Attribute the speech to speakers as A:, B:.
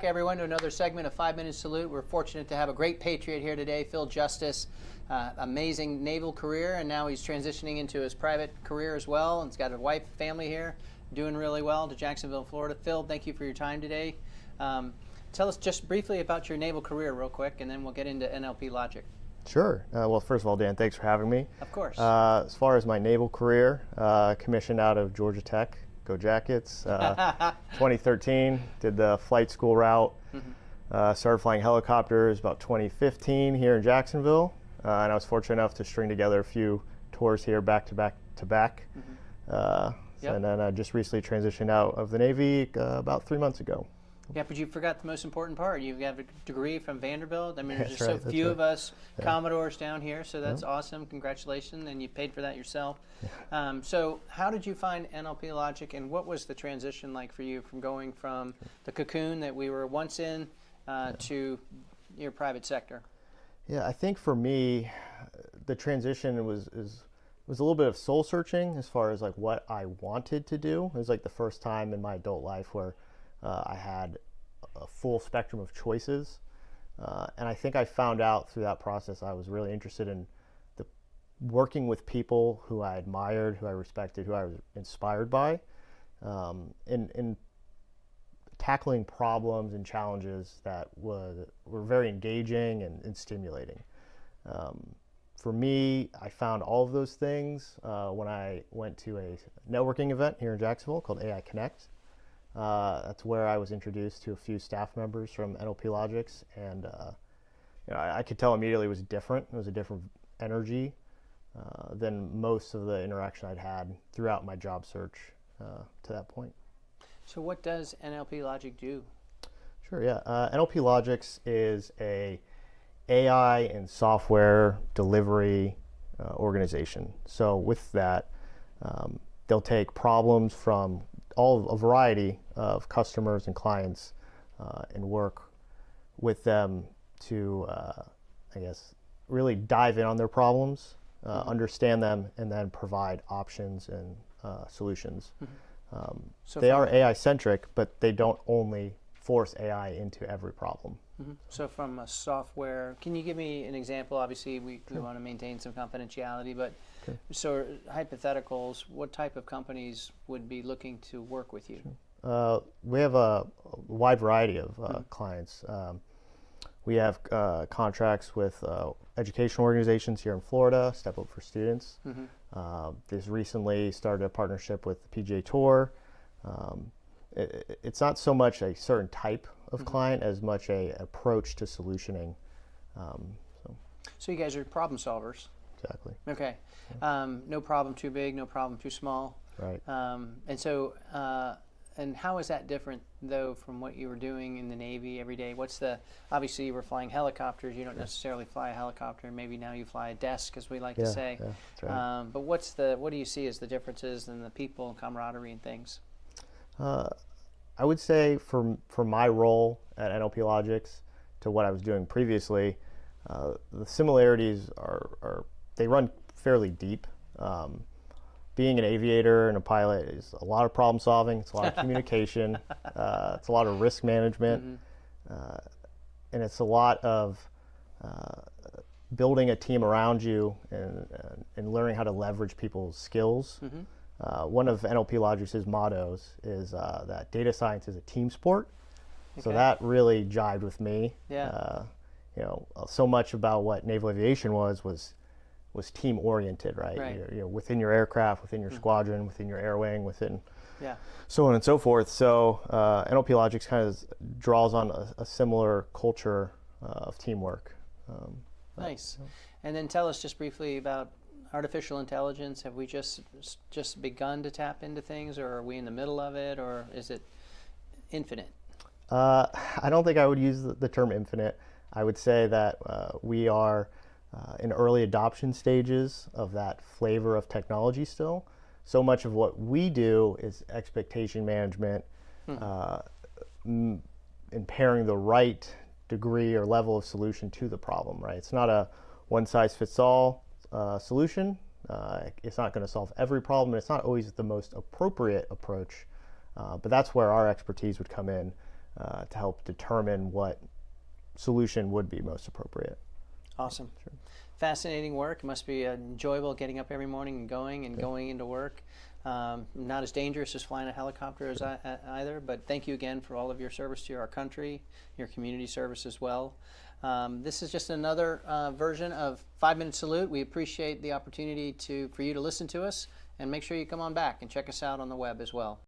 A: everyone, to another segment of 5 Minute Salute. We're fortunate to have a great patriot here today, Phil Justice. Amazing naval career, and now he's transitioning into his private career as well. And he's got a wife, family here, doing really well, to Jacksonville, Florida. Phil, thank you for your time today. Tell us just briefly about your naval career real quick, and then we'll get into NLP Logix.
B: Sure. Well, first of all, Dan, thanks for having me.
A: Of course.
B: As far as my naval career, commissioned out of Georgia Tech, go Jackets. 2013, did the flight school route. Started flying helicopters about 2015 here in Jacksonville. And I was fortunate enough to string together a few tours here back to back. And then I just recently transitioned out of the Navy about 3 months ago.
A: Yeah, but you forgot the most important part. You've got a degree from Vanderbilt. I mean, there's just
B: right,
A: so few of us
B: Yeah.
A: Commodores down here, so that's awesome. Congratulations, and you paid for that yourself. So how did you find NLP Logix, and what was the transition like for you from going from the cocoon that we were once in to your private sector?
B: Yeah, I think for me, the transition was a little bit of soul searching as far as like what I wanted to do. It was like the first time in my adult life where I had a full spectrum of choices. And I think I found out through that process I was really interested in working with people who I admired, who I respected, who I was inspired by, in tackling problems and challenges that were very engaging and stimulating. For me, I found all of those things when I went to a networking event here in Jacksonville called AI Connect. That's where I was introduced to a few staff members from NLP Logix, and I could tell immediately it was different. It was a different energy than most of the interaction I'd had throughout my job search to that point.
A: So what does NLP Logix do?
B: Sure, yeah. NLP Logix is a AI and software delivery organization. So with that, they'll take problems from a variety of customers and clients and work with them to, I guess, really dive in on their problems, understand them, and then provide options and solutions. So they are AI-centric, but they don't only force AI into every problem.
A: So from a software, can you give me an example? Obviously, we want to maintain some confidentiality, but so hypotheticals, what type of companies would be looking to work with you?
B: We have a wide variety of clients. We have contracts with educational organizations here in Florida, Step Up for Students. This recently started a partnership with the PGA Tour. It's not so much a certain type of client as much a approach to solutioning.
A: So you guys are problem solvers.
B: Exactly.
A: Okay. No problem too big, no problem too small.
B: Right.
A: And so, and how is that different though from what you were doing in the Navy every day? Obviously you were flying helicopters. You don't necessarily fly a helicopter. Maybe now you fly a desk, as we like to say.
B: Yeah, that's right.
A: But what do you see as the differences in the people and camaraderie and things?
B: I would say for my role at NLP Logix to what I was doing previously, the similarities they run fairly deep. Being an aviator and a pilot is a lot of problem solving. It's a lot of communication. It's a lot of risk management, and it's a lot of building a team around you and learning how to leverage people's skills. One of NLP Logix's mottos is that data science is a team sport. So that really jived with me. So much about what naval aviation was team oriented, right? Within your aircraft, within your squadron, within your air wing, within so on and so forth. So NLP Logix kind of draws on a similar culture of teamwork.
A: Nice. And then tell us just briefly about artificial intelligence. Have we just begun to tap into things, or are we in the middle of it, or is it infinite?
B: I don't think I would use the term infinite. I would say that we are in early adoption stages of that flavor of technology still. So much of what we do is expectation management, and pairing the right degree or level of solution to the problem, right? It's not a one-size-fits-all solution. It's not going to solve every problem, and it's not always the most appropriate approach, but that's where our expertise would come in. to help determine what solution would be most appropriate.
A: Awesome. Sure. Fascinating work. It must be enjoyable getting up every morning and going into work. Not as dangerous as flying a helicopter as either, but thank you again for all of your service to our country, your community service as well. This is just another version of 5-Minute Salute. We appreciate the opportunity for you to listen to us, and make sure you come on back and check us out on the web as well.